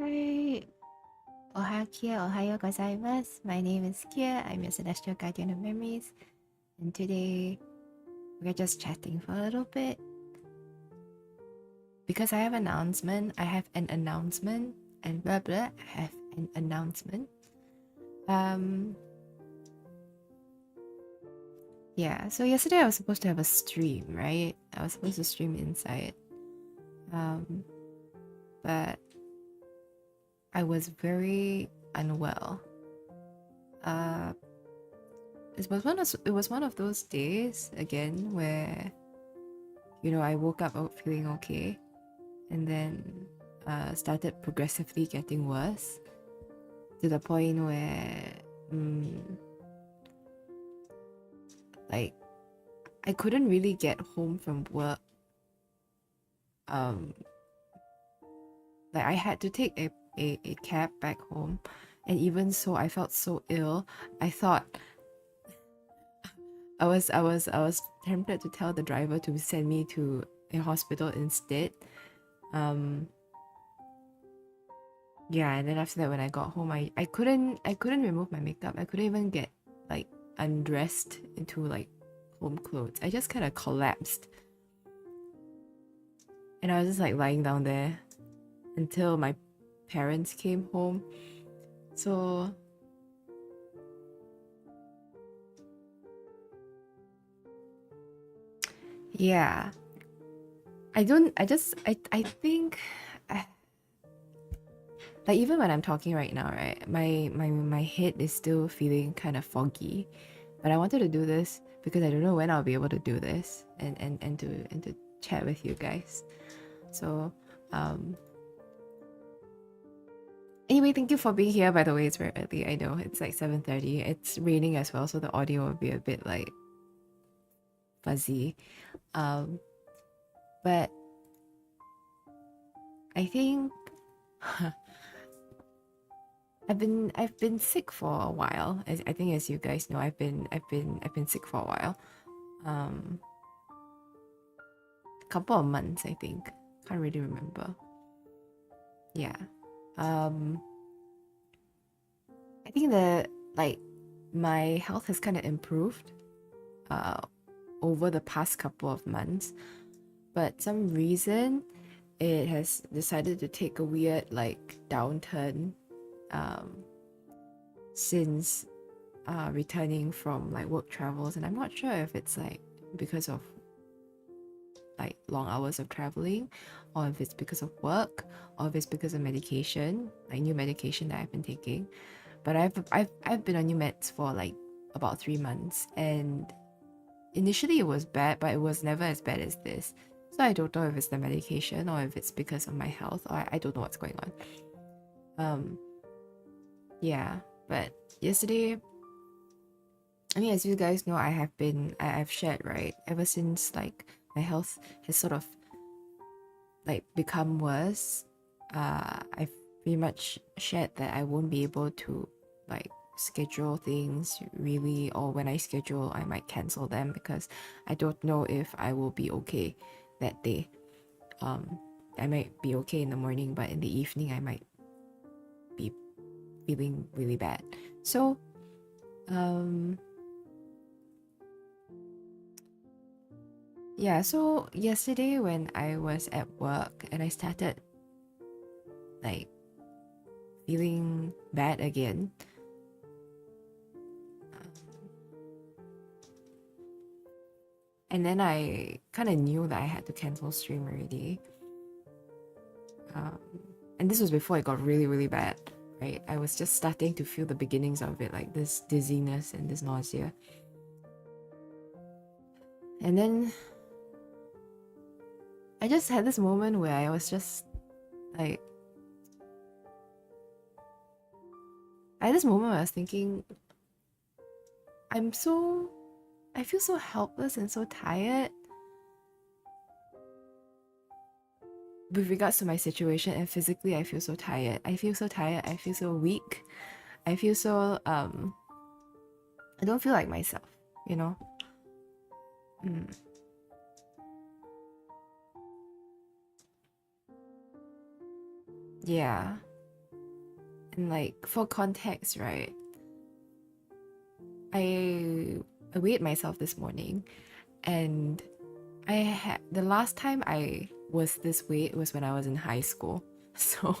Hi. Ohayo gozaimasu. My name is Kia. I'm your celestial guardian of memories. And today we're just chatting for a little bit. Because I have an announcement, I have an announcement, and blah blah, I have an announcement. Yeah, so yesterday I was supposed to have a stream, right? I was supposed to stream inside. But I was very unwell. It was one of those days again where I woke up feeling okay, and then started progressively getting worse to the point where like I couldn't really get home from work. Like I had to take a cab back home, and even so I felt so ill. I thought I was tempted to tell the driver to send me to a hospital instead. Yeah, and then after that when I got home I couldn't remove my makeup. I couldn't even get like undressed into like home clothes. I just kind of collapsed. And I was just like lying down there until my parents came home. So yeah. I think like even when I'm talking right now, right, my head is still feeling kind of foggy. But I wanted to do this because I don't know when I'll be able to do this and to chat with you guys. So anyway, thank you for being here. By the way, it's very early. I know it's like 7:30. It's raining as well, so the audio will be a bit like fuzzy. But I think I've been sick for a while. I think as you guys know, I've been sick for a while. A couple of months, I think. Can't really remember. Yeah. I think that like my health has kind of improved over the past couple of months, but some reason it has decided to take a weird like downturn since returning from like work travels, and I'm not sure if it's like because of like long hours of traveling, or if it's because of work, or if it's because of medication, like new medication that I've been taking. But I've been on new meds for like about 3 months, and initially it was bad, but it was never as bad as this. So I don't know if it's the medication or if it's because of my health, or I don't know what's going on. Yeah, but yesterday, I mean, as you guys know, I've shared, right, ever since like my health has sort of like become worse. I've pretty much shared that I won't be able to like schedule things really, or when I schedule I might cancel them because I don't know if I will be okay that day. I might be okay in the morning, but in the evening I might be feeling really bad. So yeah, so yesterday when I was at work and I started like feeling bad again, and then I kind of knew that I had to cancel stream already. And this was before it got really, really bad, right? I was just starting to feel the beginnings of it, like this dizziness and this nausea. And then I just had this moment where I was just like, I had this moment where I was thinking, I feel so helpless and so tired with regards to my situation, and physically I feel so tired. I feel so tired, I feel so weak. I feel so I don't feel like myself, you know? Yeah. And like for context, right? I weighed myself this morning, and I had the last time I was this weight was when I was in high school. So,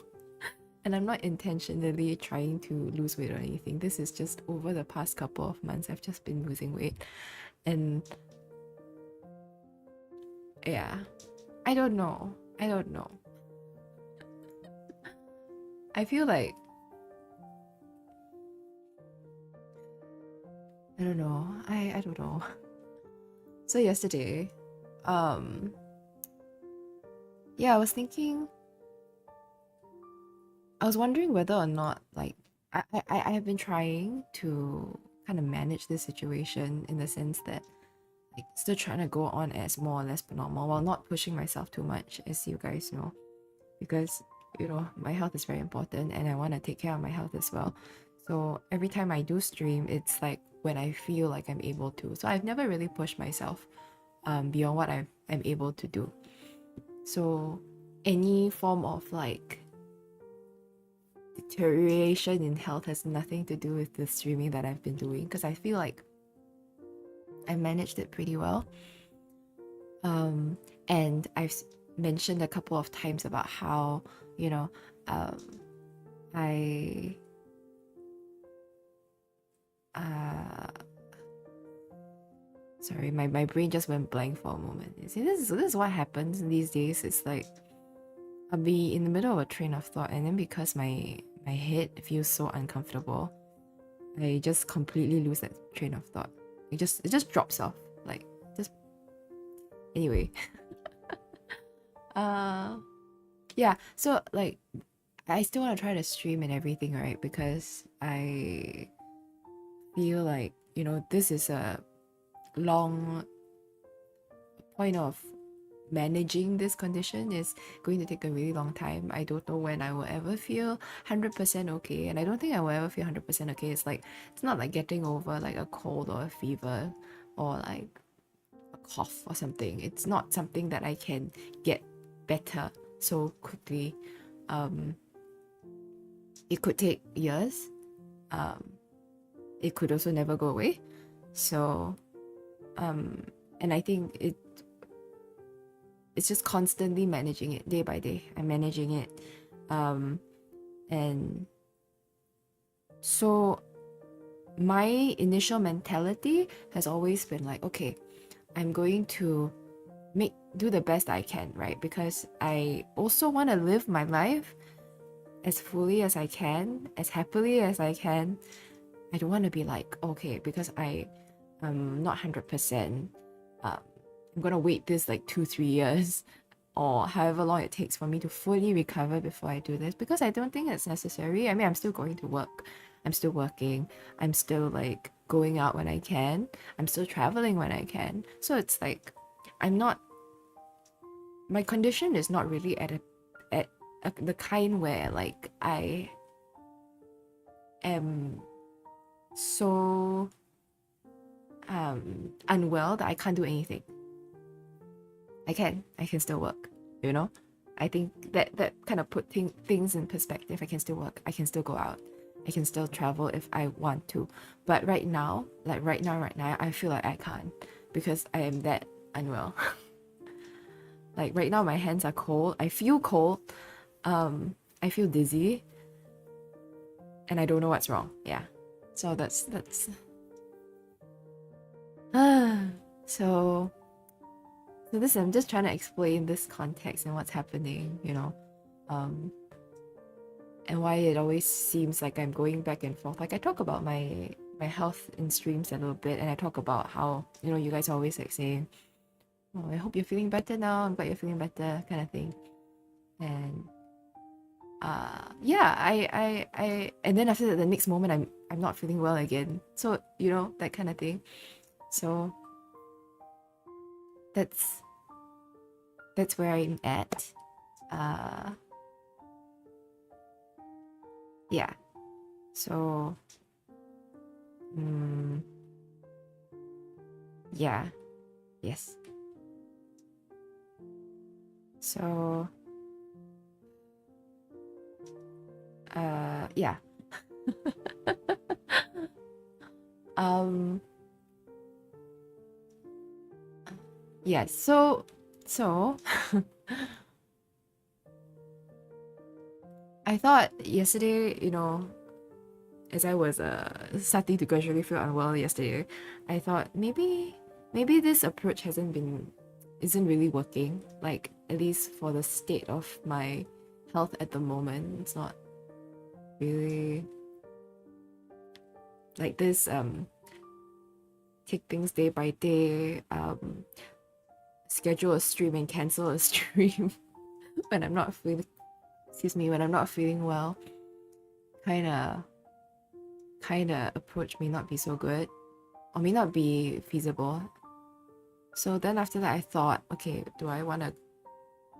and I'm not intentionally trying to lose weight or anything. This is just over the past couple of months I've just been losing weight. And yeah, I don't know. I don't know. I feel like I don't know. I don't know. So yesterday, um yeah, I was wondering whether or not like I have been trying to kind of manage this situation in the sense that like still trying to go on as more or less normal while not pushing myself too much, as you guys know, because you know my health is very important and I want to take care of my health as well. So every time I do stream, it's like when I feel like I'm able to. So I've never really pushed myself beyond what I'm able to do. So any form of like deterioration in health has nothing to do with the streaming that I've been doing, because I feel like I managed it pretty well. And I've mentioned a couple of times about how, you know, I sorry, my brain just went blank for a moment. You see, this is what happens these days. It's like I'll be in the middle of a train of thought, and then because my head feels so uncomfortable, I just completely lose that train of thought. It just drops off. Like just anyway. Yeah, so like I still want to try to stream and everything, right? Because I feel like, you know, this is a long point of managing this condition is going to take a really long time. I don't know when I will ever feel 100% okay, and I don't think I will ever feel 100% okay. It's like it's not like getting over like a cold or a fever or like a cough or something. It's not something that I can get better so quickly. It could take years. It could also never go away. So and I think it's just constantly managing it day by day. I'm managing it. And so my initial mentality has always been like, okay, I'm going to do the best I can, right? Because I also want to live my life as fully as I can, as happily as I can. I don't want to be like, okay, because I am not 100%, I'm gonna wait this like 2-3 years or however long it takes for me to fully recover before I do this, because I don't think it's necessary. I mean, I'm still going to work, I'm still working, I'm still like going out when I can, I'm still traveling when I can. So it's like I'm not, my condition is not really at the kind where like I am so unwell that I can't do anything. I can still work, you know. I think that kind of put things in perspective. I can still work, I can still go out, I can still travel if I want to. But right now, right now, I feel like I can't, because I am that unwell. Like right now my hands are cold, I feel cold, I feel dizzy, and I don't know what's wrong. Yeah. So that's so this, I'm just trying to explain this context and what's happening, you know, and why it always seems like I'm going back and forth. Like I talk about my health in streams a little bit, and I talk about how, you know, you guys are always like saying, "Oh, I hope you're feeling better now. I'm glad you're feeling better," kind of thing. And yeah, and then after that, the next moment, I'm not feeling well again. So you know, that kind of thing. So that's where I'm at. Yeah. So yeah. Yes. So Yeah. um yes, so I thought yesterday, as I was starting to gradually feel unwell yesterday, I thought maybe this approach isn't really working. Like, at least for the state of my health at the moment, it's not really like this. Take things day by day. Schedule a stream and cancel a stream when I'm not feeling. Excuse me, when I'm not feeling well. Kinda approach may not be so good, or may not be feasible. So then after that, I thought, okay, do I want to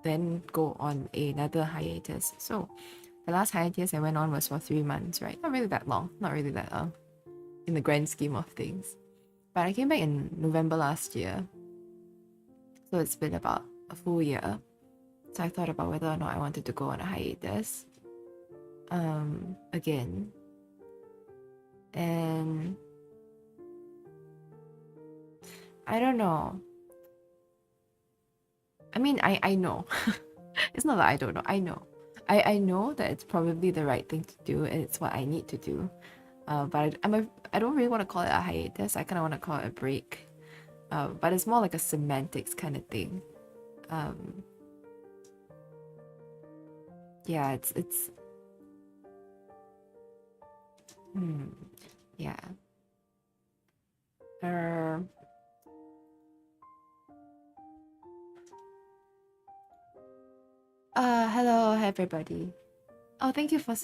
then go on another hiatus? So the last hiatus I went on was for 3 months, right? Not really that long, in the grand scheme of things. But I came back in November last year, so it's been about a full year. So I thought about whether or not I wanted to go on a hiatus again. And I don't know. I mean, I know. It's not that I don't know. I know. I know that it's probably the right thing to do, and it's what I need to do. But I don't really want to call it a hiatus. I kind of want to call it a break. But it's more like a semantics kind of thing. Yeah, it's yeah. Hello everybody. Oh, thank you for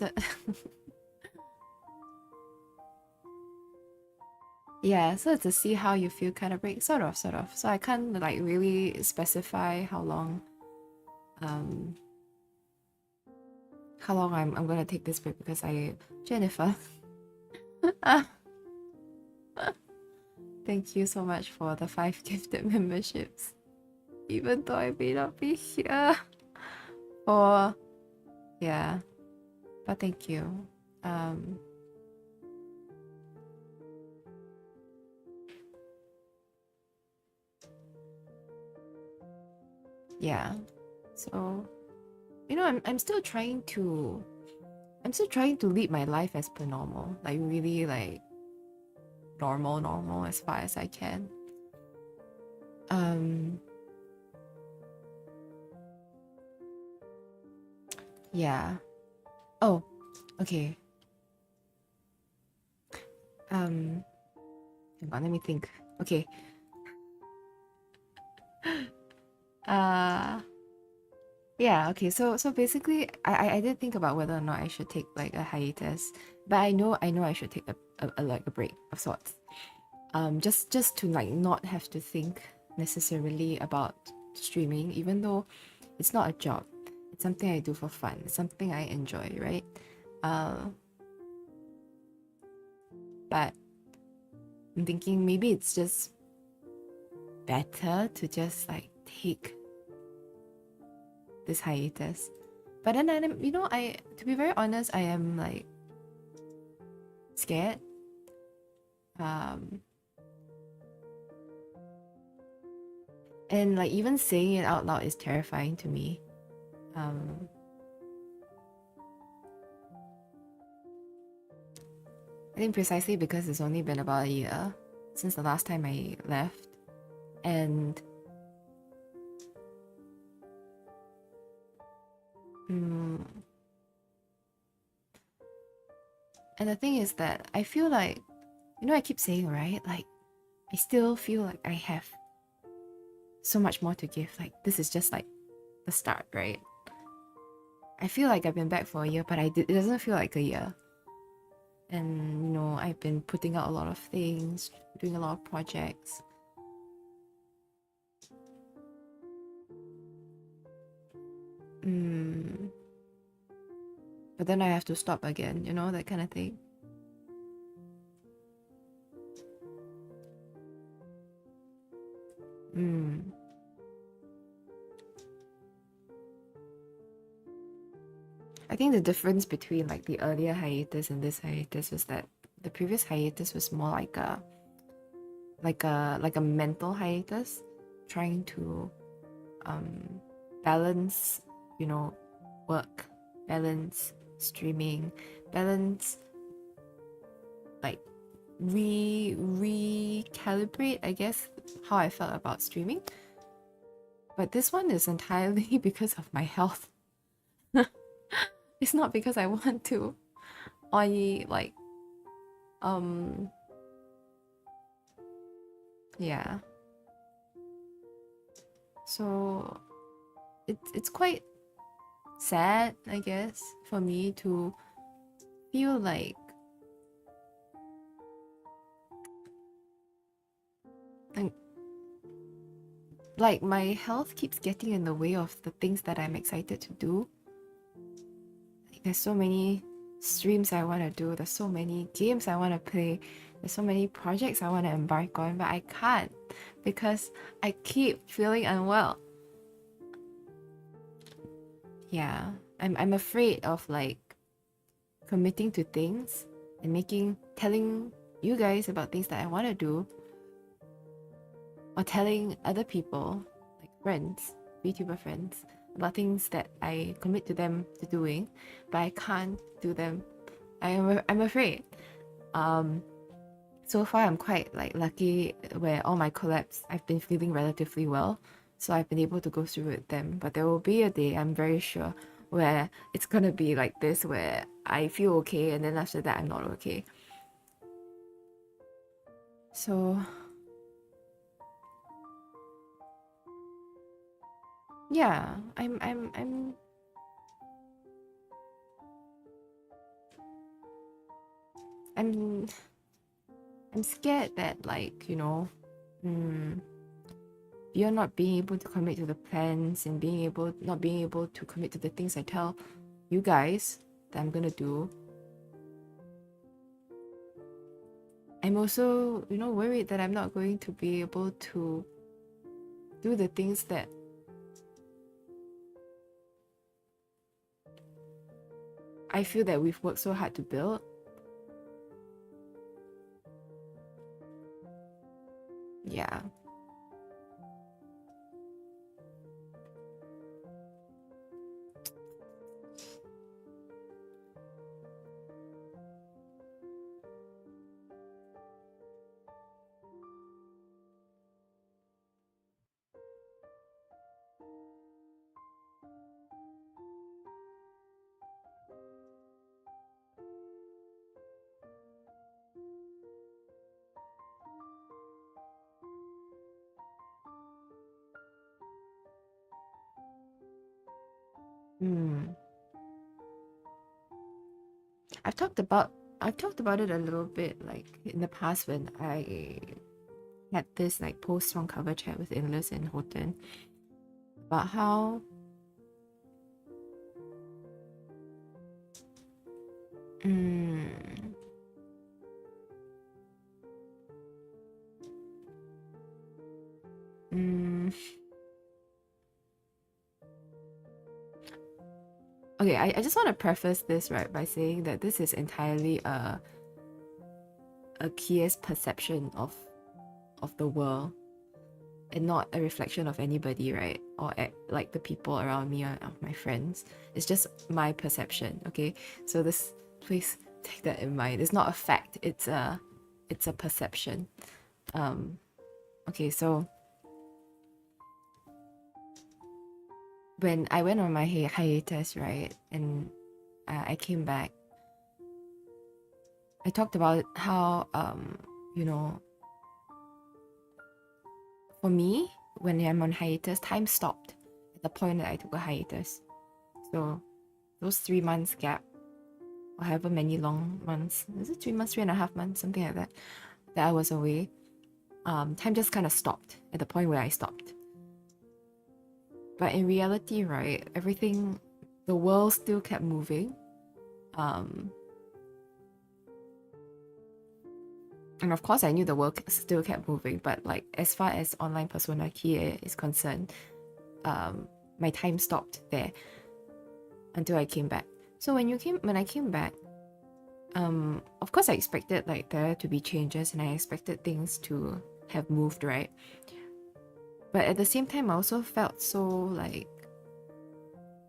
yeah, so it's a see how you feel kind of break, sort of. So I can't like really specify how long I'm gonna take this break because Jennifer. Thank you so much for the 5 gifted memberships. Even though I may not be here. Yeah. But thank you. Yeah. So, I'm still trying to lead my life as per normal. Like, really, like, normal as far as I can. Yeah. Oh, okay. Hang on, let me think. Okay. Yeah, okay. So basically, I did think about whether or not I should take like a hiatus, but I know I should take a like a break of sorts. Just to like not have to think necessarily about streaming, even though it's not a job. It's something I do for fun. It's something I enjoy, right? But I'm thinking maybe it's just better to just like take this hiatus. But then to be very honest, I am like scared. And like even saying it out loud is terrifying to me. I think precisely because it's only been about a year since the last time I left, and the thing is that I feel like, I keep saying, right, like I still feel like I have so much more to give. Like, this is just like the start, right? I feel like I've been back for a year, but it doesn't feel like a year. And I've been putting out a lot of things, doing a lot of projects. But then I have to stop again, that kind of thing. I think the difference between like the earlier hiatus and this hiatus was that the previous hiatus was more like a mental hiatus, trying to balance, you know, work, balance streaming, balance like recalibrate, I guess, how I felt about streaming. But this one is entirely because of my health. It's not because I want to. I like yeah. So it's quite sad, I guess, for me to feel like my health keeps getting in the way of the things that I'm excited to do. Like, there's so many streams I want to do, there's so many games I want to play, there's so many projects I want to embark on, but I can't because I keep feeling unwell. Yeah, I'm afraid of like committing to things and telling you guys about things that I want to do, or telling other people, like friends, VTuber friends, about things that I commit to them to doing, but I can't do them. I'm afraid. So far I'm quite like lucky where all my collabs I've been feeling relatively well, so I've been able to go through with them. But there will be a day, I'm very sure, where it's gonna be like this, where I feel okay and then after that I'm not okay. So yeah, I'm scared that, like, you know, you're not being able to commit to the plans and not being able to commit to the things I tell you guys that I'm gonna do. I'm also, you know, worried that I'm not going to be able to do the things that I feel that we've worked so hard to build. Yeah. I've talked about it a little bit, like in the past when I had this like post-song cover chat with Inlis and Houghton about how okay, I just want to preface this right by saying that this is entirely a Kia's perception of the world and not a reflection of anybody, right? Or like the people around me or of my friends. It's just my perception, okay? So this, please take that in mind. It's not a fact, it's a perception. Okay, so when I went on my hiatus, right, and I came back, I talked about how you know, for me, when I'm on hiatus, time stopped at the point that I took a hiatus. So those 3 months gap, or however many long months, is it 3 months, 3.5 months, something like that, that I was away, time just kind of stopped at the point where I stopped. But in reality, right, everything, the world still kept moving. And of course I knew the world still kept moving, but like as far as online persona Kie is concerned, my time stopped there until I came back. So when I came back, of course I expected like there to be changes and I expected things to have moved, right? But at the same time I also felt so like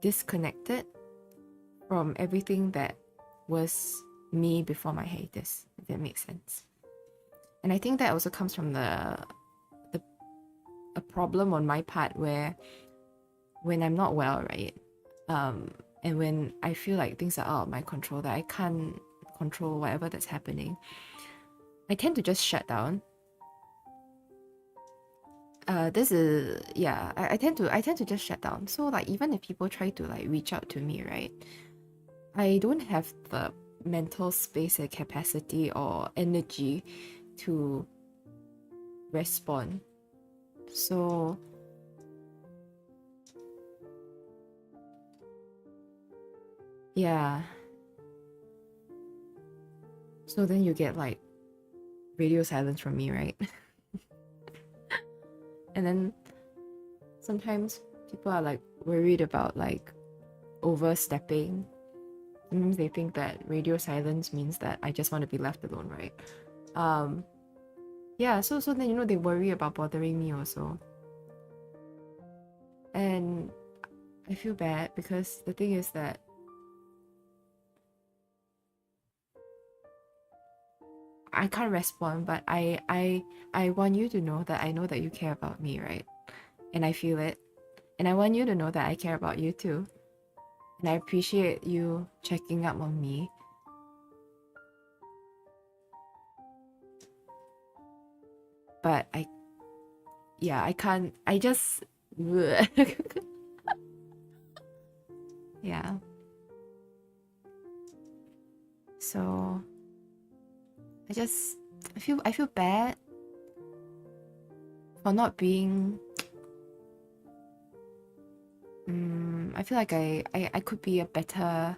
disconnected from everything that was me before my hiatus, if that makes sense. And I think that also comes from a problem on my part where when I'm not well, right? And when I feel like things are out of my control, that I can't control whatever that's happening, I tend to just shut down. I tend to just shut down. So like even if people try to like reach out to me, right? I don't have the mental space and capacity or energy to respond. So yeah. So then you get like radio silence from me, right? And then sometimes people are like worried about like overstepping. Sometimes they think that radio silence means that I just want to be left alone, right? Yeah, so then, you know, they worry about bothering me also. And I feel bad because the thing is that I can't respond, but I want you to know that I know that you care about me, right? And I feel it. And I want you to know that I care about you too. And I appreciate you checking up on me. But I can't, I just yeah. So I feel bad for not being I feel like I could be a better,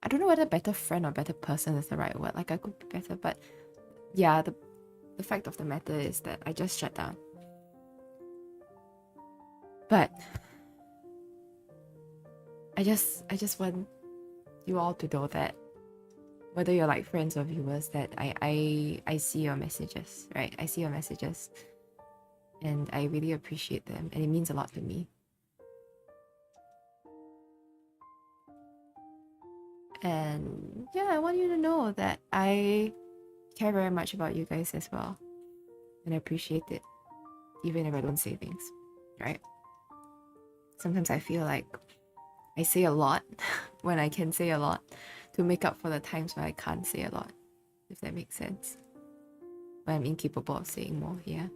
I don't know whether better friend or better person is the right word. Like I could be better, but yeah, the fact of the matter is that I just shut down. But I just want you all to know that whether you're like friends or viewers, that I see your messages, right? I see your messages and I really appreciate them and it means a lot to me. And yeah, I want you to know that I care very much about you guys as well. And I appreciate it, even if I don't say things, right? Sometimes I feel like I say a lot when I can say a lot to make up for the times when I can't say a lot, if that makes sense. When I'm incapable of saying more, yeah.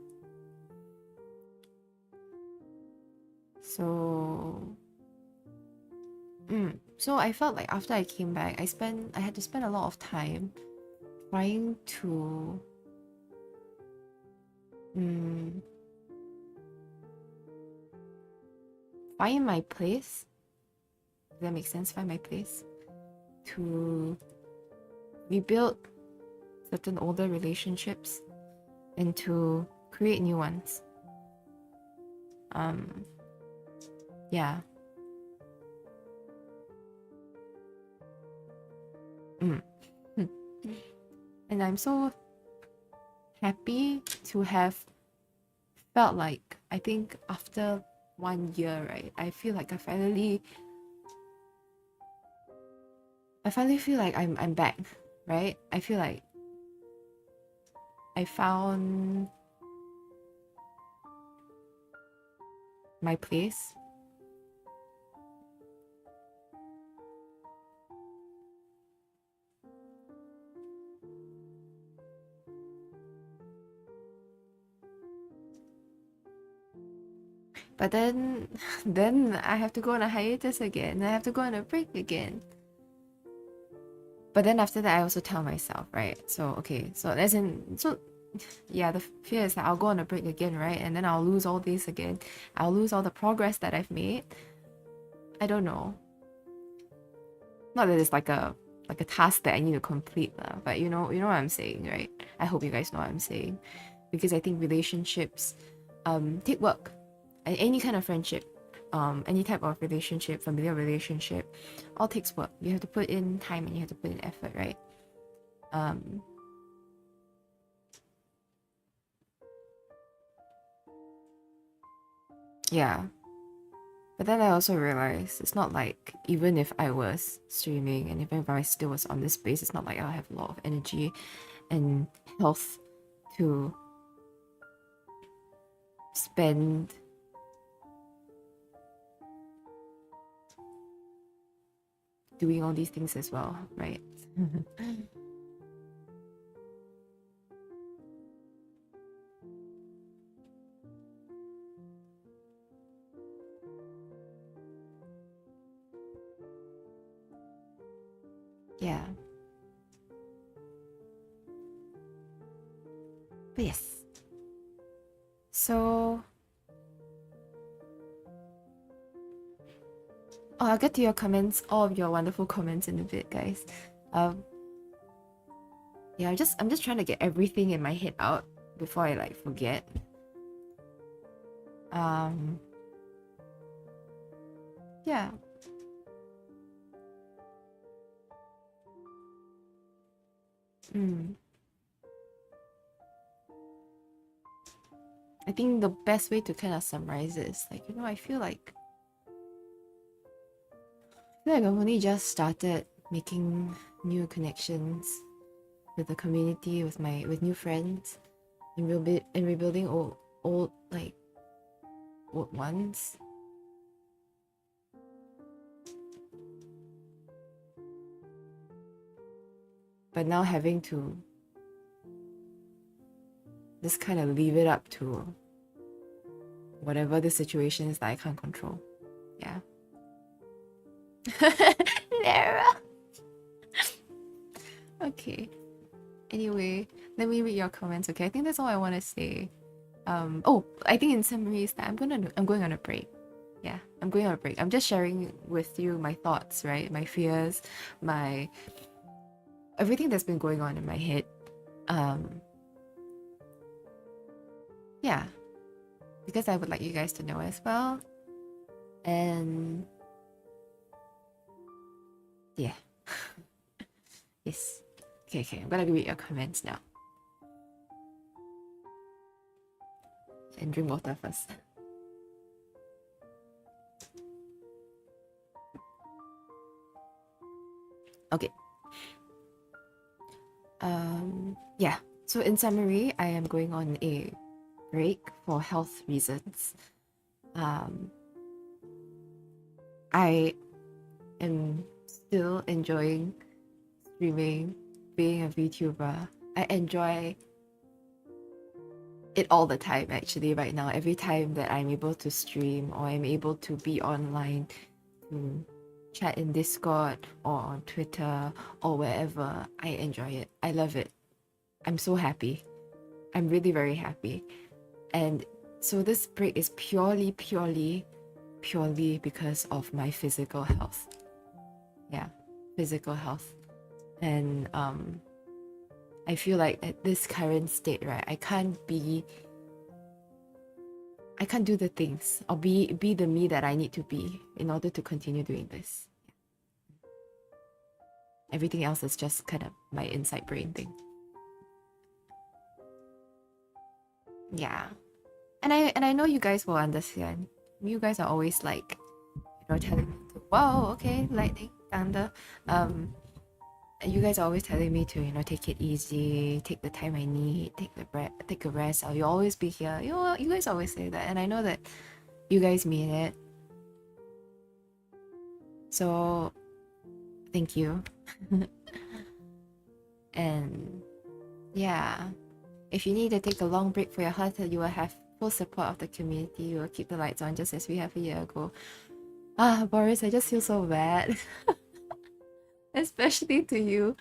So I felt like after I came back, I had to spend a lot of time trying to find my place. Does that make sense? Find my place. To rebuild certain older relationships and to create new ones. Yeah. And I'm so happy to have felt like, I think after 1 year, right, I feel like I finally feel like I'm back, right? I feel like I found my place. But then I have to go on a hiatus again. I have to go on a break again. But then after that, I also tell myself, right? So, okay, so yeah, the fear is that I'll go on a break again, right? And then I'll lose all this again. I'll lose all the progress that I've made. I don't know. Not that it's like a task that I need to complete, but you know what I'm saying, right? I hope you guys know what I'm saying. Because I think relationships take work. Any kind of friendship, any type of relationship, familiar relationship, all takes work. You have to put in time and you have to put in effort, right? Yeah. But then I also realized it's not like even if I was streaming and even if I still was on this space, it's not like I'll have a lot of energy and health to spend doing all these things as well, right? Yeah. But yes. So I'll get to your comments, all of your wonderful comments in a bit, guys. Yeah, I'm just trying to get everything in my head out before I like forget. Yeah. I think the best way to kind of summarize it is like, I feel like I've only just started making new connections with the community, with new friends, and rebuilding old ones. But now having to just kind of leave it up to whatever the situation is that I can't control. Yeah. Nara. Okay. Anyway, let me read your comments. Okay, I think that's all I want to say. I think in summary is that I'm going on a break. Yeah, I'm going on a break. I'm just sharing with you my thoughts, right? My fears, my everything that's been going on in my head. Yeah, because I would like you guys to know as well. And yeah. Yes. Okay, I'm gonna read your comments now. And drink water first. Okay. Yeah. So in summary, I am going on a break for health reasons. I am still enjoying streaming, being a VTuber. I enjoy it all the time actually right now. Every time that I'm able to stream or I'm able to be online to chat in Discord or on Twitter or wherever, I enjoy it. I love it. I'm so happy. I'm really very happy. And so this break is purely because of my physical health. Yeah, physical health. And I feel like at this current state, right, I can't do the things or be the me that I need to be in order to continue doing this. Everything else is just kind of my inside brain thing. Yeah. And I know you guys will understand. You guys are always like, telling me to, wow, okay, lightning, thunder. You guys are always telling me to, take it easy, take the time I need, take a rest. You'll always be here. You guys always say that, and I know that you guys mean it. So, thank you. And yeah, if you need to take a long break for your health, you will have full support of the community. You will keep the lights on just as we have a year ago. Boris, I just feel so bad. Especially to you.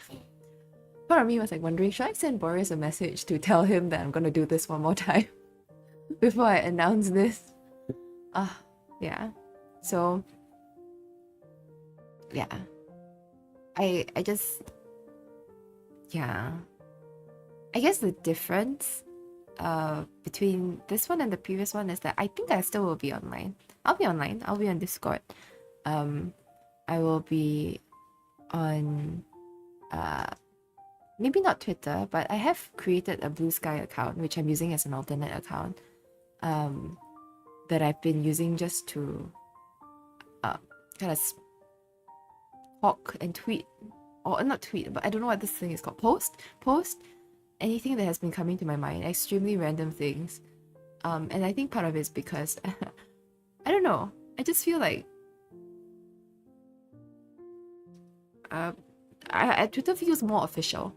Part of me was like wondering, should I send Boris a message to tell him that I'm gonna do this one more time before I announce this? Yeah. So yeah. I just, yeah. I guess the difference between this one and the previous one is that I think I still will be online. I'll be online. I'll be on Discord. I will be on maybe not Twitter, but I have created a Blue Sky account, which I'm using as an alternate account, that I've been using just to kind of talk and tweet, or not tweet, but I don't know what this thing is called. Post anything that has been coming to my mind, extremely random things. And I think part of it is because I don't know. I just feel like Twitter feels more official.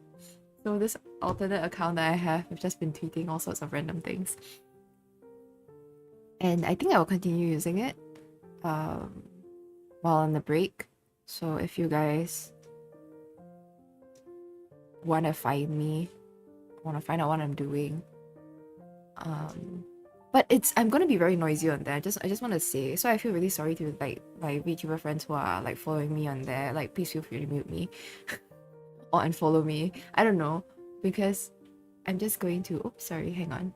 So this alternate account that I have, I've just been tweeting all sorts of random things. And I think I will continue using it while on the break. So if you guys want to find me, want to find out what I'm doing, but I'm gonna be very noisy on there. I just want to say, so I feel really sorry to like my VTuber friends who are like following me on there. Like, please feel free to mute me or unfollow me. I don't know, because I'm just going to. Oops, sorry. Hang on.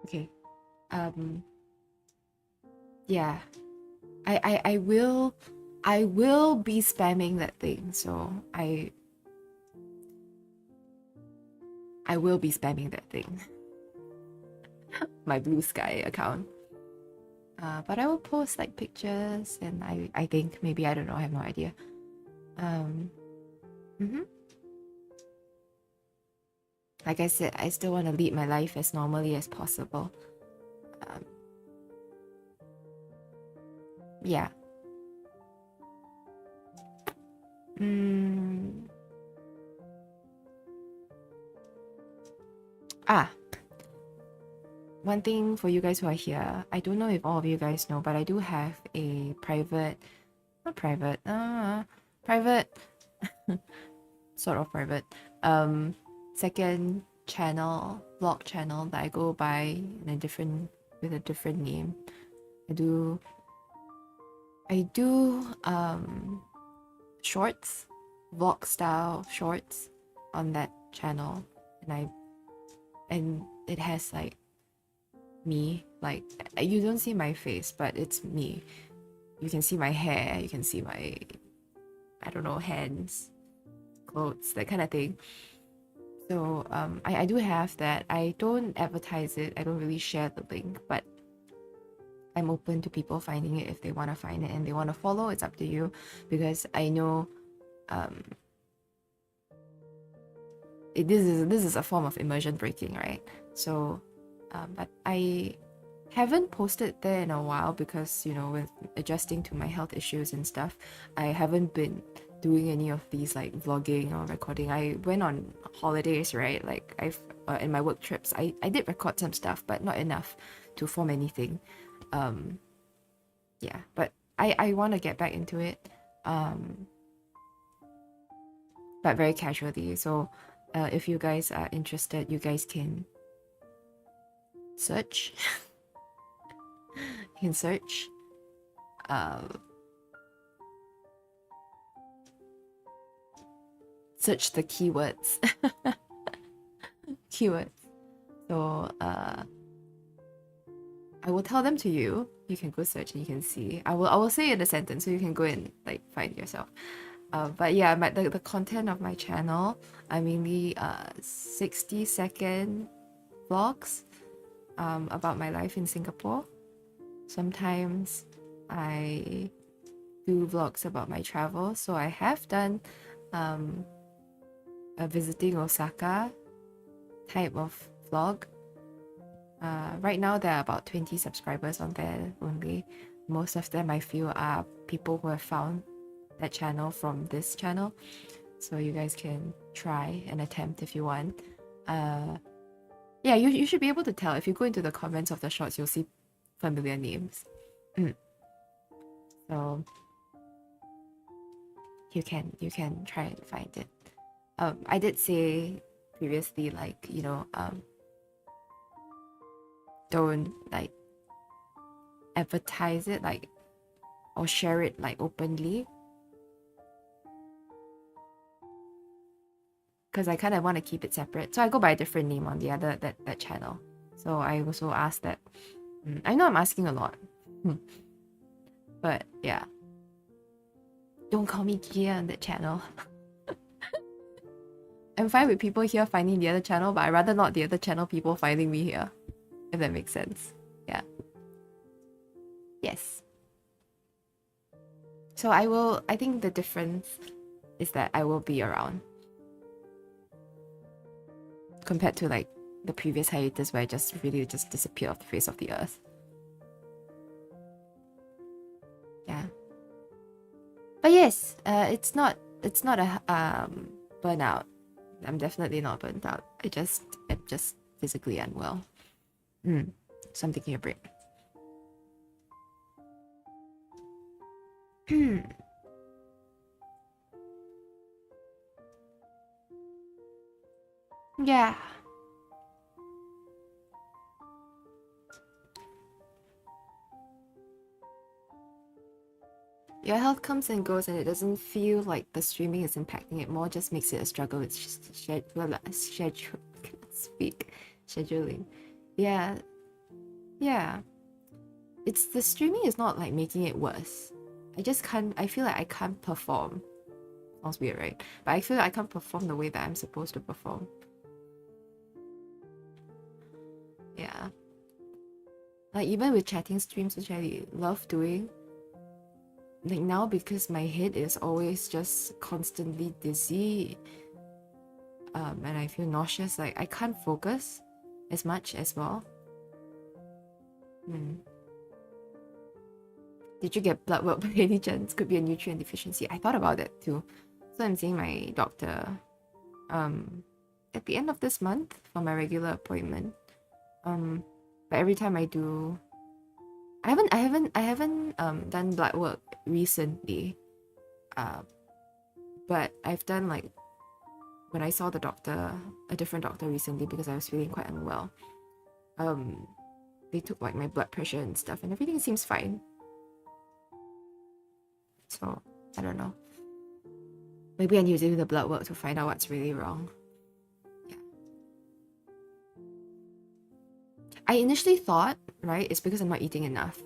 Okay. Yeah. I will be spamming that thing, so I will be spamming that thing. My Blue Sky account. But I will post like pictures, and I think maybe, I don't know, I have no idea. Like I said, I still want to lead my life as normally as possible. Yeah. One thing for you guys who are here, I don't know if all of you guys know, but I do have a private, sort of private, second channel, vlog channel that I go by with a different name. I do shorts, vlog style shorts on that channel, and it has like me, like, you don't see my face, but it's me. You can see my hair, you can see my, I don't know, hands, clothes, that kind of thing. So I do have that. I don't advertise it, I don't really share the link, but I'm open to people finding it if they want to find it and they want to follow. It's up to you, because I know this is a form of immersion breaking, right? So but I haven't posted there in a while because, you know, with adjusting to my health issues and stuff, I haven't been doing any of these like vlogging or recording. I went on holidays, right? Like in my work trips, I did record some stuff, but not enough to form anything. Yeah, but I want to get back into it, but very casually. So if you guys are interested, you guys can search. You can search search the keywords. So I will tell them to you. You can go search and you can see. I will say it in a sentence so you can go and like find yourself. But yeah, the content of my channel are mainly 60-second vlogs about my life in Singapore. Sometimes I do vlogs about my travels. So I have done a visiting Osaka type of vlog. Right now there are about 20 subscribers on there only. Most of them I feel are people who have found that channel from this channel. So you guys can try and attempt if you want. Yeah, you should be able to tell. If you go into the comments of the shorts, you'll see familiar names. So you can try and find it. I did say previously, like, don't like advertise it, like, or share it like openly, because I kind of want to keep it separate. So I go by a different name on the other that channel. So I also asked that. I know I'm asking a lot, but yeah, don't call me Kia on that channel. I'm fine with people here finding the other channel, but I'd rather not the other channel people finding me here, if that makes sense. Yeah. Yes. So I think the difference is that I will be around compared to like the previous hiatus where I just really just disappeared off the face of the earth. Yeah. But yes, it's not a burnout. I'm definitely not burnt out. I'm just physically unwell. So I'm taking a break. Yeah. Your health comes and goes, and it doesn't feel like the streaming is impacting it more, just makes it a struggle with schedule. Can't speak. Scheduling. Yeah. Yeah. It's the streaming is not like making it worse. I feel like I can't perform. Sounds weird, right? But I feel like I can't perform the way that I'm supposed to perform. Yeah. Like even with chatting streams, which I love doing, like now because my head is always just constantly dizzy, and I feel nauseous, like I can't focus as much as well. Did you get blood work by any chance? Could be a nutrient deficiency. I thought about that too. So I'm seeing my doctor at the end of this month for my regular appointment. But every time I do, I haven't done blood work recently. But I've done like when I saw the doctor, a different doctor recently because I was feeling quite unwell. They took like my blood pressure and stuff, and everything seems fine. So I don't know. Maybe I need to do the blood work to find out what's really wrong. Yeah. I initially thought, right, it's because I'm not eating enough.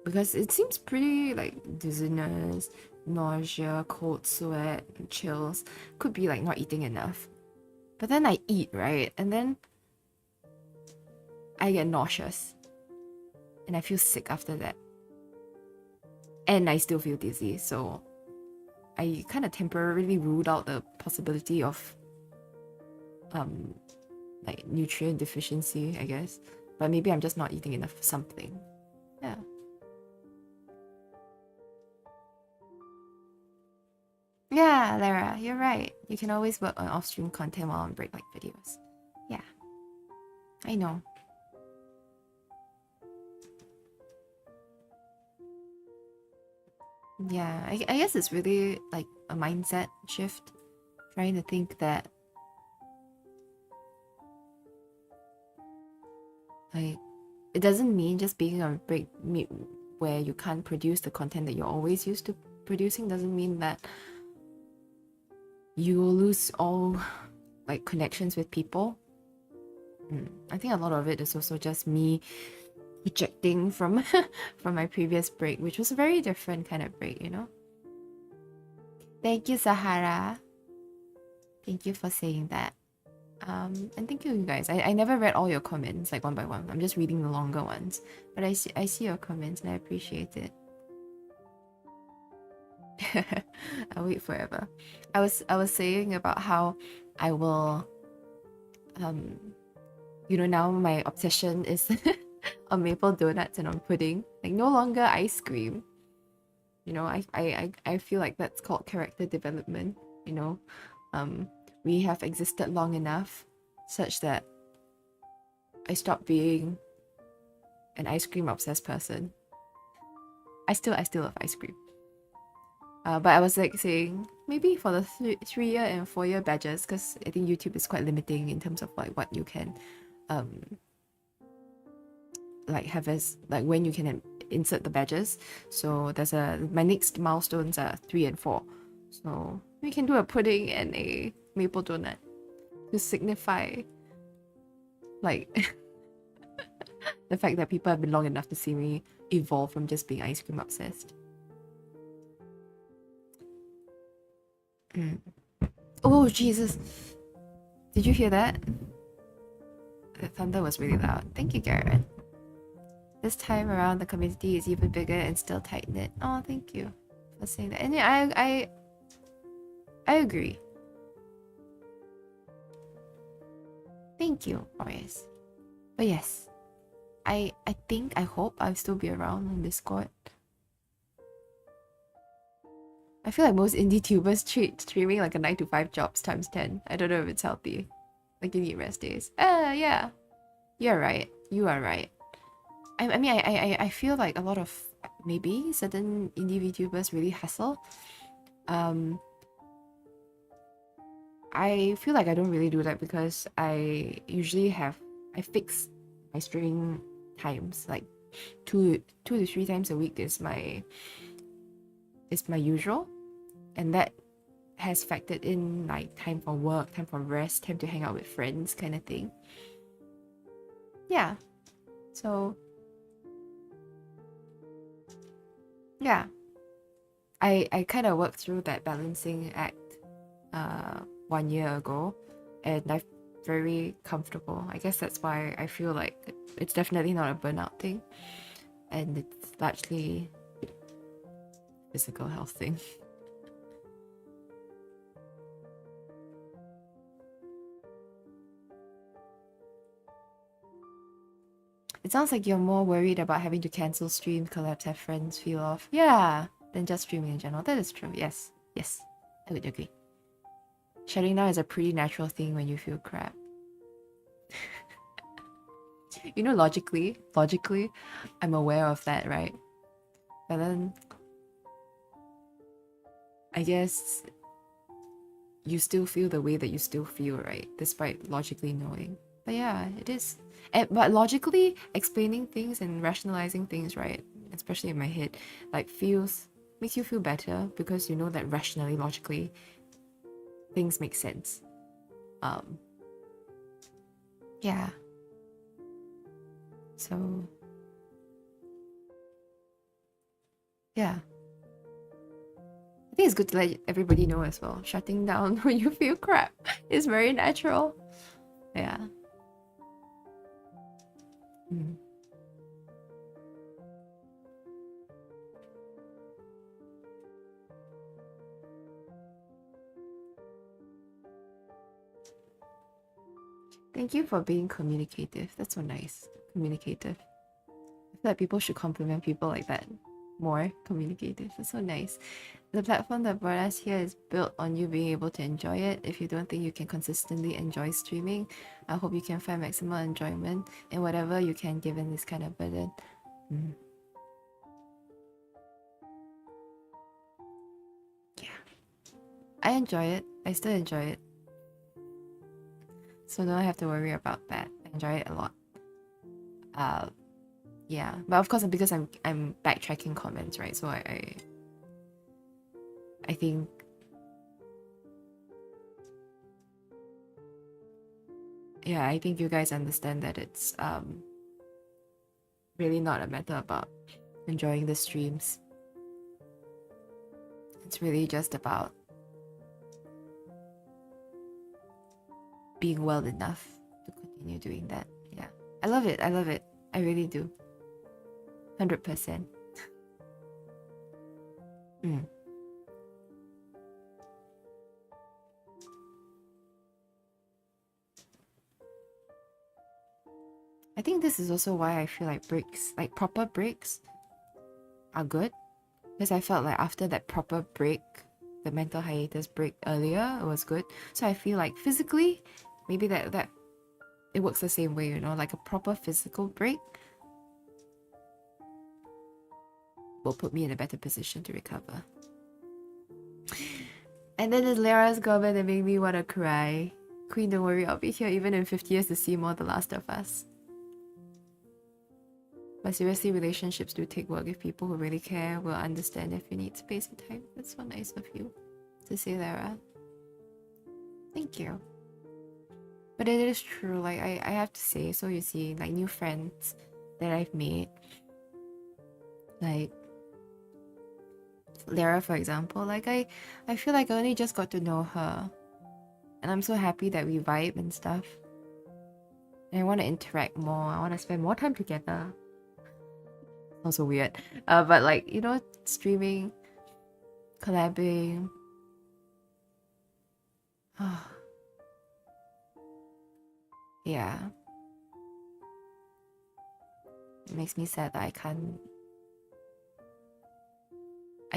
Because it seems pretty like dizziness, nausea, cold sweat, chills. Could be like not eating enough. But then I eat, right? And then I get nauseous. And I feel sick after that. And I still feel dizzy, so I kind of temporarily ruled out the possibility of like nutrient deficiency, I guess. But maybe I'm just not eating enough of something. Yeah. Yeah, Lara, you're right. You can always work on off-stream content while on break like videos. Yeah. I know. Yeah, I guess it's really like a mindset shift. Trying to think that like it doesn't mean just being on break where you can't produce the content that you're always used to producing doesn't mean that you will lose all like connections with people. I think a lot of it is also just me rejecting from from my previous break, which was a very different kind of break, you know. Thank you, Sahara. Thank you for saying that. And thank you guys. I never read all your comments like one by one. I'm just reading the longer ones. But I see your comments and I appreciate it. I'll wait forever. I was saying about how I will you know, now my obsession is on maple donuts and on pudding. Like no longer ice cream. You know, I feel like that's called character development, you know. We have existed long enough such that I stopped being an ice cream obsessed person. I still love ice cream. But I was like saying maybe for the 3-year and 4-year badges, because I think YouTube is quite limiting in terms of like what you can like have as like when you can insert the badges. So there's my next milestones are 3 and 4. So we can do a pudding and a maple donut to signify like the fact that people have been long enough to see me evolve from just being ice cream obsessed. Oh Jesus! Did you hear that? The thunder was really loud. Thank you, Garrett. This time around, the community is even bigger and still tight knit. Oh, thank you for saying that. And yeah, I agree. Thank you, Boris. But yes, I hope I'll still be around on Discord. I feel like most indie tubers treat streaming like a 9-to-5 jobs times 10. I don't know if it's healthy. Like you need rest days. Yeah. You're right. You are right. I mean, I feel like a lot of maybe certain indie VTubers really hustle. I feel like I don't really do that because I usually I fix my streaming times, like two to 3 times a week is my usual, and that has factored in like time for work, time for rest, time to hang out with friends kind of thing. Yeah. So yeah. I kind of worked through that balancing act 1 year ago, and I'm very comfortable. I guess that's why I feel like it's definitely not a burnout thing, and it's largely physical health thing. It sounds like you're more worried about having to cancel streams, collapse, have friends feel off. Yeah, than just streaming in general. That is true. Yes. Yes. I would agree. Shutting down is a pretty natural thing when you feel crap. You know, logically, I'm aware of that, right? But then I guess you still feel the way that you still feel, right? Despite logically knowing. But yeah, it is. But logically explaining things and rationalizing things, right? Especially in my head, like makes you feel better because you know that rationally, logically, things make sense. Yeah. So yeah. I think it's good to let everybody know as well. Shutting down when you feel crap is very natural. Yeah. Thank you for being communicative. That's so nice. Communicative. I feel like people should compliment people like that. More communicative. That's so nice. The platform that brought us here is built on you being able to enjoy it. If you don't think you can consistently enjoy streaming, I hope you can find maximal enjoyment in whatever you can given this kind of burden. Yeah. I enjoy it. I still enjoy it. So don't have to worry about that. I enjoy it a lot. Yeah. But of course because I'm backtracking comments, right? So I think yeah, I think you guys understand that it's really not a matter about enjoying the streams. It's really just about being well enough to continue doing that. Yeah. I love it. I love it. I really do. 100%. I think this is also why I feel like breaks, like proper breaks, are good. Because I felt like after that proper break, the mental hiatus break earlier, it was good. So I feel like physically, maybe that it works the same way, you know, like a proper physical break will put me in a better position to recover. And then there's Lara's comment that made me want to cry. Queen, don't worry, I'll be here even in 50 years to see more The Last of Us. But seriously, relationships do take work. If people who really care will understand if you need space and time. That's so nice of you to say, Lara. Thank you. But it is true, like I have to say, so you see, like new friends that I've made, like Lara, for example, like I feel like I only just got to know her. And I'm so happy that we vibe and stuff. And I want to interact more. I want to spend more time together. Also weird. But like, you know, streaming, collabing. Yeah. It makes me sad that I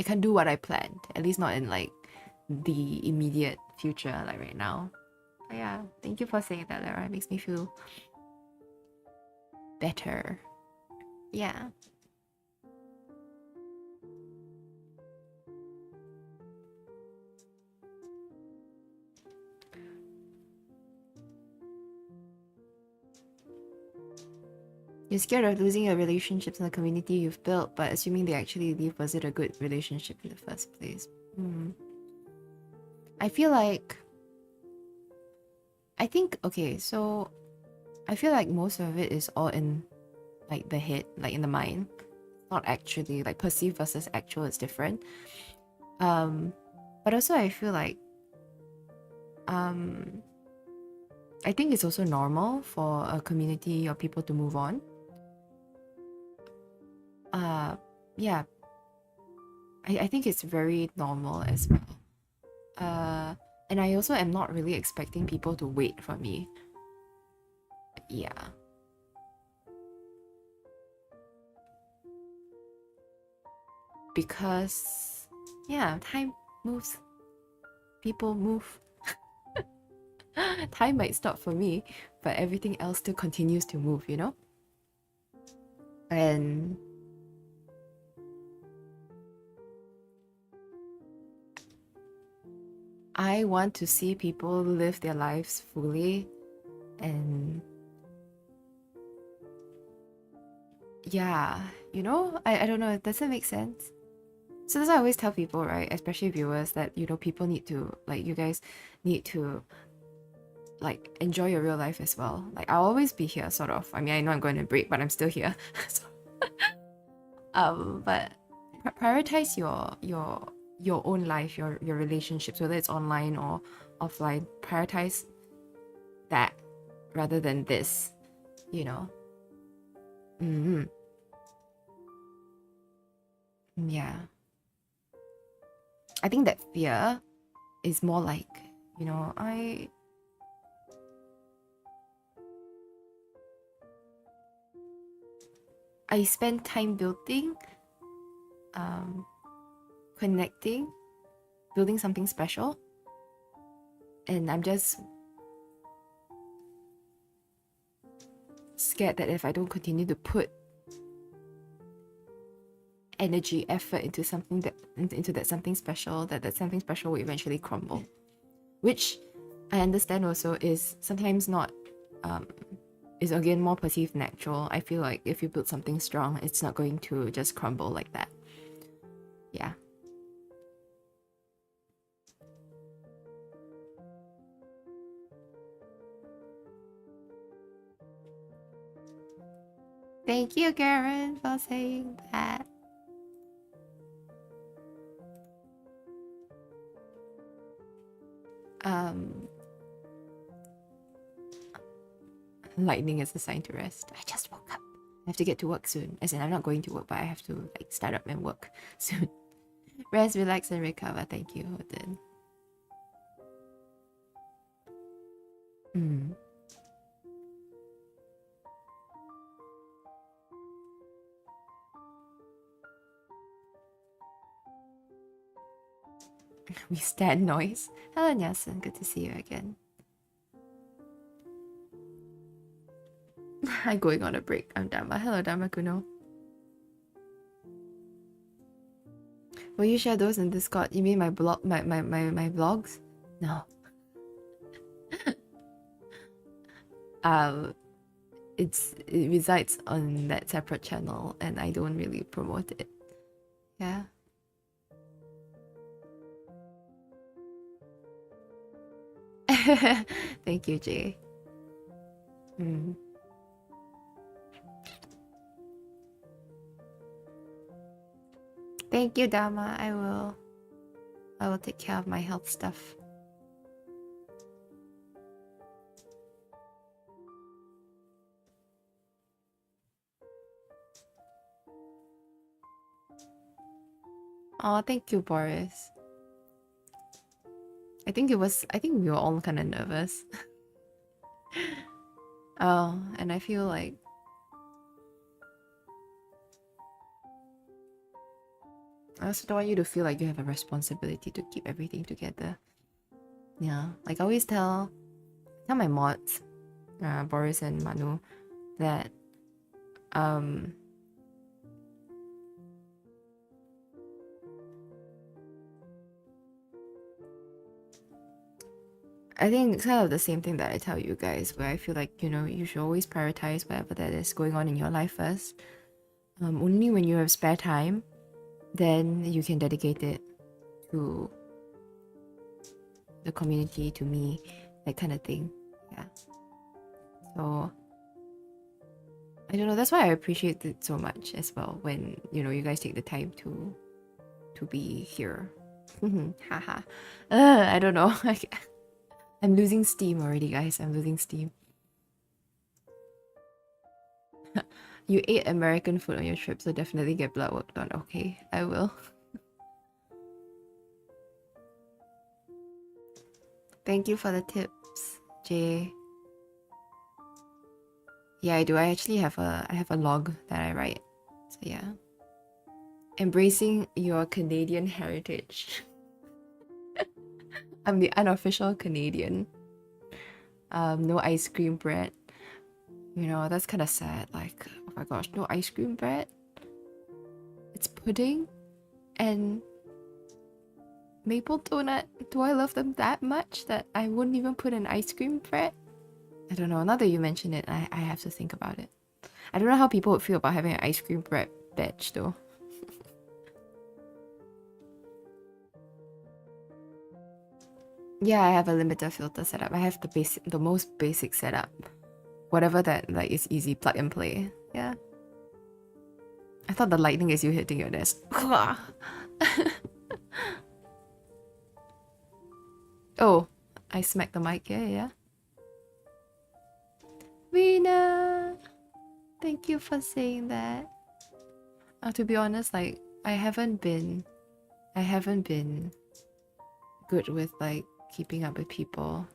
can't do what I planned. At least not in like the immediate future, like right now. But yeah, thank you for saying that, Lara. It makes me feel better. Yeah. You're scared of losing your relationships in the community you've built, but assuming they actually leave, was it a good relationship in the first place? I feel like... okay, so I feel like most of it is all in like the head, like in the mind. Not actually, like perceived versus actual is different. But also I feel like I think it's also normal for a community or people to move on. Yeah. I think it's very normal as well. And I also am not really expecting people to wait for me. Yeah. Because, yeah, time moves. People move. Time might stop for me, but everything else still continues to move, you know? And I want to see people live their lives fully, and yeah, you know, I don't know, does it make sense? So that's why I always tell people, right, especially viewers, that, you know, people need to, like, you guys need to, like, enjoy your real life as well. Like, I'll always be here, sort of. I mean, I know I'm going to break, but I'm still here. So, but prioritize your own life, your relationships, whether it's online or offline. Prioritize that rather than this, you know. Yeah. I think that fear is more like, you know, I spend time building, connecting, building something special, and I'm just scared that if I don't continue to put energy, effort into something that something special, that something special will eventually crumble. Which I understand also is sometimes not, is again more perceived natural. I feel like if you build something strong, it's not going to just crumble like that. Yeah. Thank you, Karen, for saying that. Lightning is a sign to rest. I just woke up. I have to get to work soon. As in, I'm not going to work, but I have to like start up and work soon. Rest, relax, and recover. Thank you, Odin. We stand noise. Hello, Nyasen. Good to see you again. I'm going on a break. I'm Dharma. Hello, Dharma Kuno. Will you share those in Discord? You mean my blog, my vlogs? No. It resides on that separate channel, and I don't really promote it. Yeah. Thank you, Jay. Mm. Thank you, Dama. I will take care of my health stuff. Oh, thank you, Boris. I think we were all kind of nervous. Oh, and I feel like I also don't want you to feel like you have a responsibility to keep everything together. Yeah, like I always tell my mods, Boris and Manu, that I think it's kind of the same thing that I tell you guys, where I feel like, you know, you should always prioritize whatever that is going on in your life first. Only when you have spare time, then you can dedicate it to the community, to me, that kind of thing. Yeah. So I don't know, that's why I appreciate it so much as well when, you know, you guys take the time to be here. Haha. I don't know. I'm losing steam already, guys. I'm losing steam. You ate American food on your trip, so definitely get blood work done. Okay, I will. Thank you for the tips, Jay. Yeah, I do. I actually have a log that I write. So yeah. Embracing your Canadian heritage. I'm the unofficial Canadian. No ice cream bread. You know, that's kind of sad. Like, oh my gosh, no ice cream bread? It's pudding and maple donut. Do I love them that much that I wouldn't even put an ice cream bread? I don't know. Now that you mention it, I have to think about it. I don't know how people would feel about having an ice cream bread batch though. Yeah, I have a limiter filter setup. I have the most basic setup. Whatever that like is easy, plug and play. Yeah. I thought the lightning is you hitting your desk. Oh, I smacked the mic. Yeah. Rina, thank you for saying that. To be honest, like I haven't been good with like keeping up with people.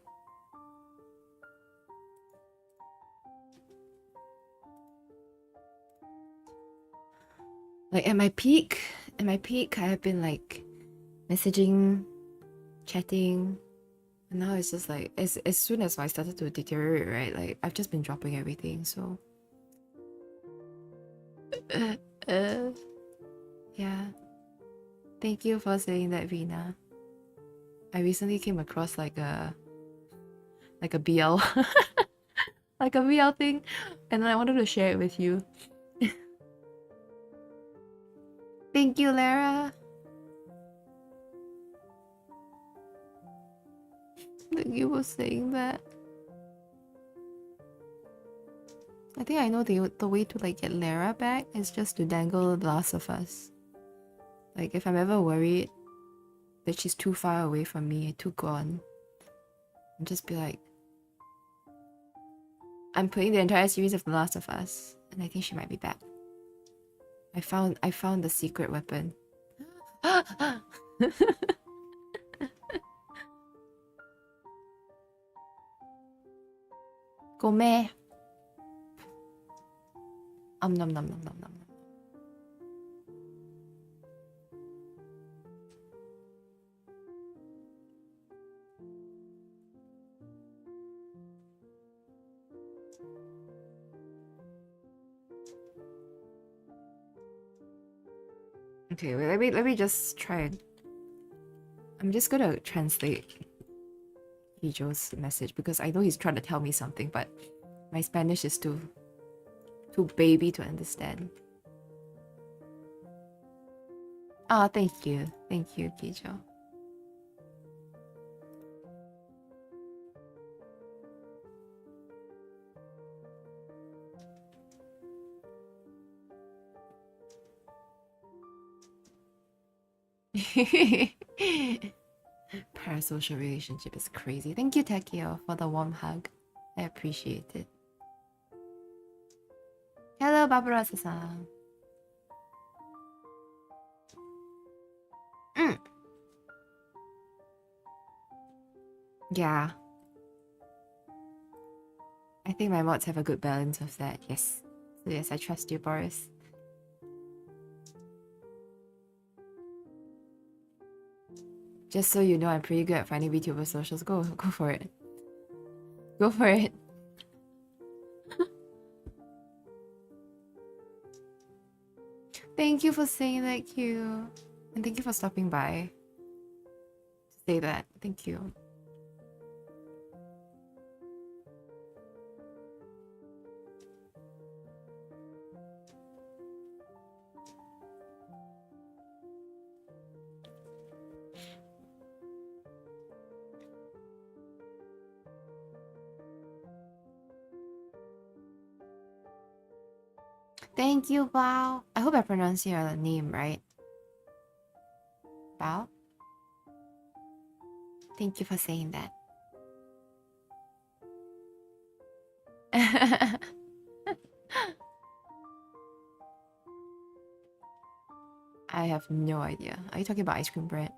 Like at my peak, I have been like messaging, chatting, and now it's just like as soon as I started to deteriorate, right? Like I've just been dropping everything. So, yeah. Thank you for saying that, Rina. I recently came across like a BL, like a BL thing, and I wanted to share it with you. Thank you, Lara. Thank you for saying that. I think I know the way to like get Lara back is just to dangle The Last of Us. Like if I'm ever worried that she's too far away from me, too gone, and just be like, I'm playing the entire series of The Last of Us, and I think she might be back. I found the secret weapon. Come. Nom nom nom nom nom. Okay, wait, let me just try and I'm just gonna translate Hijo's message because I know he's trying to tell me something, but my Spanish is too baby to understand. Ah, thank you, Hijo. Parasocial relationship is crazy. Thank you, Takio, for the warm hug. I appreciate it. Hello, Babarasa-san. Yeah. I think my mods have a good balance of that, yes. So yes, I trust you, Boris. Just so you know, I'm pretty good at finding VTuber socials. Go for it. Go for it. Thank you for saying that, Q. And thank you for stopping by to say that. Thank you. Thank you, Bao. I hope I pronounced your name right. Bao? Thank you for saying that. I have no idea. Are you talking about ice cream bread?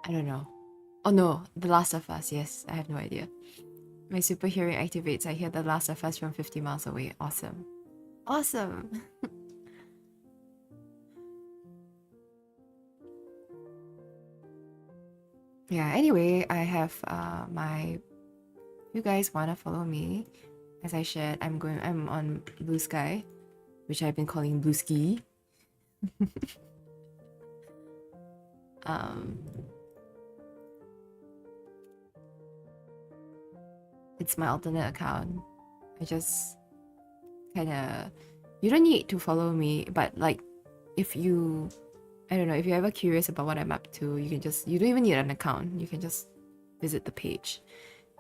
I don't know. Oh no, The Last of Us. Yes, I have no idea. My super hearing activates. I hear The Last of Us from 50 miles away. Awesome. Awesome. Yeah, anyway, I have you guys wanna follow me? As I shared, I'm on Blue Sky, which I've been calling Blue Ski. It's my alternate account. I just kinda you don't need to follow me, but like if you I don't know, if you're ever curious about what I'm up to, you don't even need an account. You can just visit the page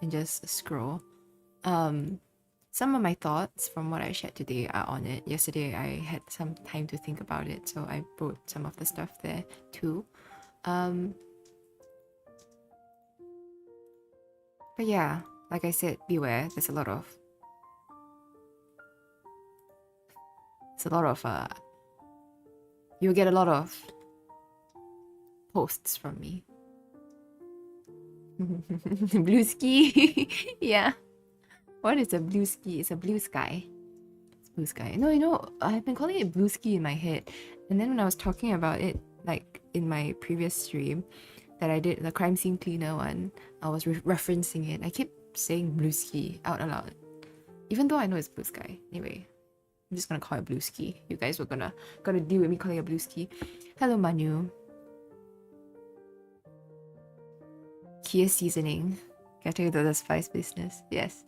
and just scroll. Some of my thoughts from what I shared today are on it. Yesterday I had some time to think about it, so I wrote some of the stuff there too. But yeah, like I said, beware. There's a lot of you'll get a lot of posts from me. Blue ski. Yeah. What is a blue ski? It's a blue sky. It's blue sky. No, I've been calling it blue ski in my head. And then when I was talking about it, like in my previous stream that I did, the crime scene cleaner one, I was referencing it. I keep saying blue ski out aloud. Even though I know it's blue sky. Anyway, I'm just gonna call it blue ski. You guys were gonna deal with me calling it blue ski. Hello, Manu. Kia seasoning. Getting into the spice business. Yes.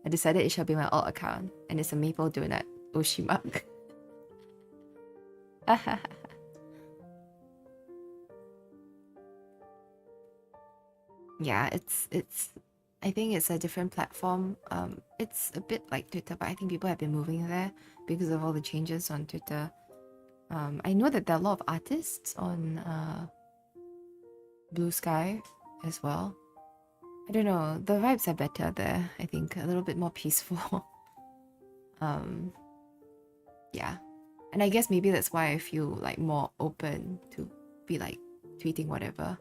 I decided it shall be my alt account, and it's a maple donut Oshimak. Yeah, it's I think it's a different platform. It's a bit like Twitter, but I think people have been moving there because of all the changes on Twitter. I know that there are a lot of artists on Blue Sky as well. I don't know, the vibes are better there. I think a little bit more peaceful. Yeah, and I guess maybe that's why I feel like more open to be like tweeting whatever.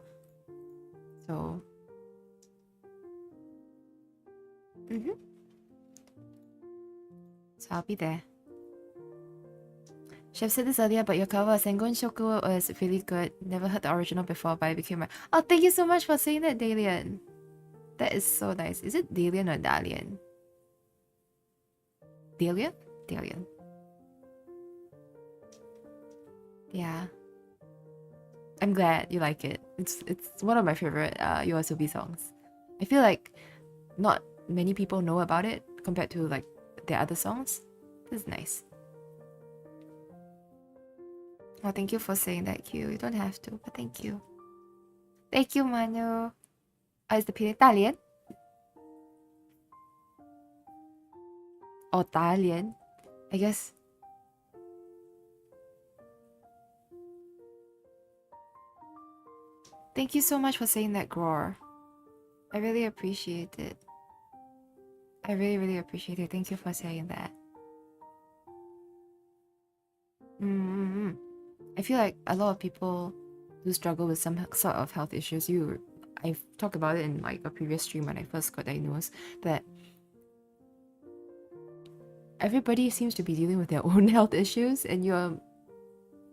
So so I'll be there. Chef said this earlier, but your cover of Sengon Shoku was really good. Never heard the original before, but it became my... Oh, thank you so much for saying that, Dalian. That is so nice. Is it Dalian or Dalian? Dalian? Dalian. Yeah. I'm glad you like it. It's one of my favorite YOASOBI songs. I feel like not many people know about it compared to like their other songs. This is nice. Oh, thank you for saying that, Q. You don't have to, but thank you. Thank you, Manu. Oh, is the P 大连? Oh, 大连. I guess. Thank you so much for saying that, Gror. I really appreciate it. I really, really appreciate it. Thank you for saying that. I feel like a lot of people do struggle with some sort of health issues. I've talked about it in like a previous stream when I first got diagnosed, that everybody seems to be dealing with their own health issues, and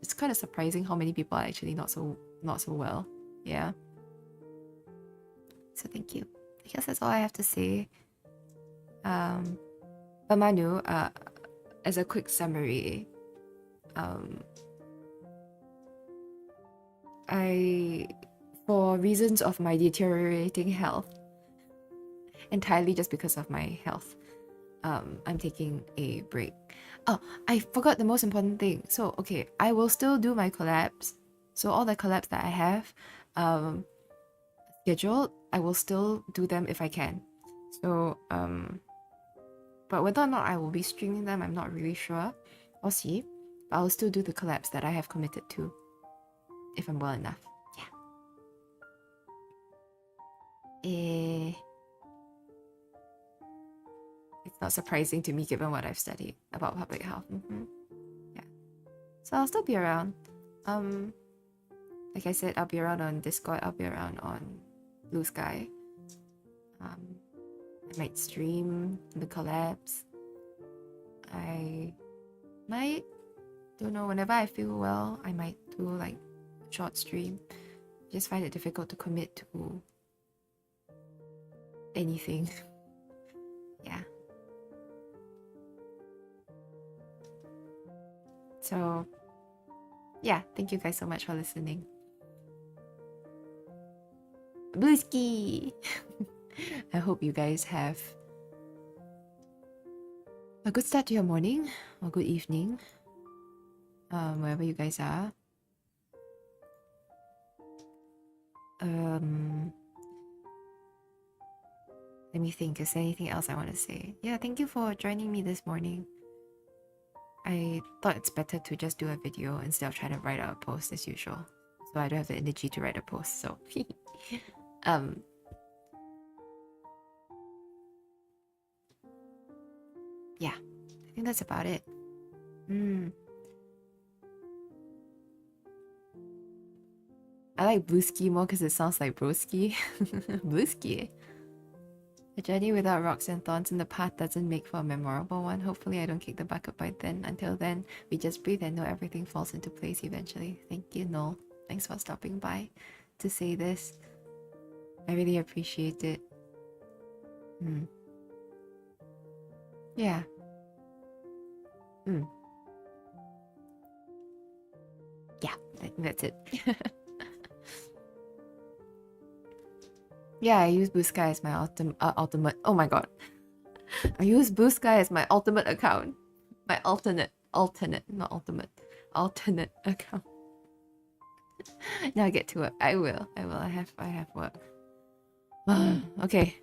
it's kind of surprising how many people are actually not so well. Yeah. So thank you. I guess that's all I have to say. But Manu, as a quick summary, for reasons of my deteriorating health, entirely just because of my health, I'm taking a break. Oh, I forgot the most important thing. So, okay, I will still do my collabs. So all the collabs that I have scheduled, I will still do them if I can. So, but whether or not I will be streaming them, I'm not really sure. I'll see. But I'll still do the collabs that I have committed to, if I'm well enough. Yeah. It's not surprising to me given what I've studied about public health. Yeah. So I'll still be around. Like I said, I'll be around on Discord, I'll be around on Blue Sky. I might stream the collabs. I might, don't know, whenever I feel well, I might do like a short stream. I just find it difficult to commit to anything. Yeah. So, yeah, thank you guys so much for listening. Blueski! I hope you guys have a good start to your morning or good evening, wherever you guys are. Let me think, is there anything else I want to say? Yeah, thank you for joining me this morning. I thought it's better to just do a video instead of trying to write out a post as usual. So I don't have the energy to write a post, so... yeah, I think that's about it. I like Blueski more because it sounds like Broski. Blueski. A journey without rocks and thorns in the path doesn't make for a memorable one. Hopefully I don't kick the bucket by then. Until then, we just breathe and know everything falls into place eventually. Thank you, Noel. Thanks for stopping by to say this. I really appreciate it. Yeah. Yeah, I think that's it. Yeah, I use Blue Sky as my ultimate. Oh my god. I use Blue Sky as my ultimate account. My alternate, not ultimate. Alternate account. Now I get to work. I will. I have work. Okay.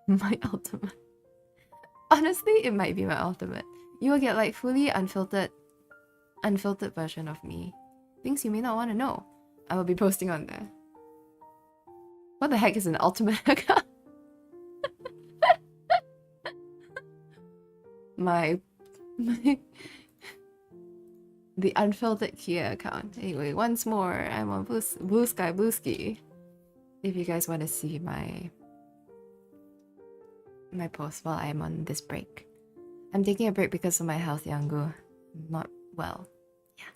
My ultimate. Honestly, it might be my ultimate. You will get like fully unfiltered version of me. Things you may not want to know. I will be posting on there. What the heck is an ultimate account? The unfiltered Kia account. Anyway, once more, I'm on Blue Sky Blueski. If you guys want to see my post while I'm on this break. I'm taking a break because of my health, Yangu. Not well. Yeah.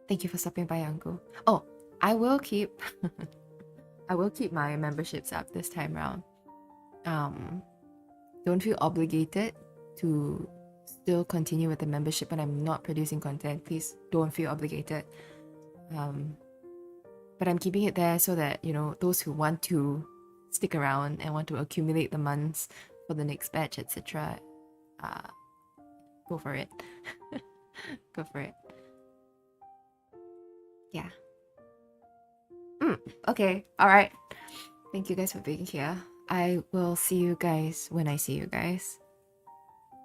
Thank you for stopping by, Yangu. Oh, I will keep my memberships up this time round. Don't feel obligated to still continue with the membership and I'm not producing content, please don't feel obligated. But I'm keeping it there so that, you know, those who want to stick around and want to accumulate the months for the next batch, etc., go for it. Go for it. Yeah. Okay. All right. Thank you guys for being here. I will see you guys when I see you guys.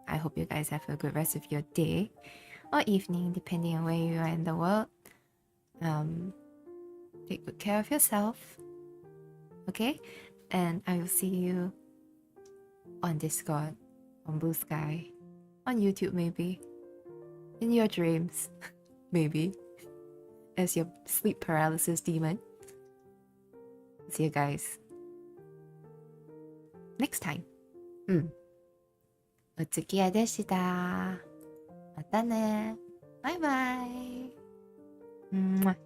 I hope you guys have a good rest of your day or evening, depending on where you are in the world. Take good care of yourself. Okay? And I will see you on Discord, on Blue Sky, on YouTube maybe, in your dreams, maybe, as your sleep paralysis demon. See you guys next time. おつきやでした。またね。バイバイ。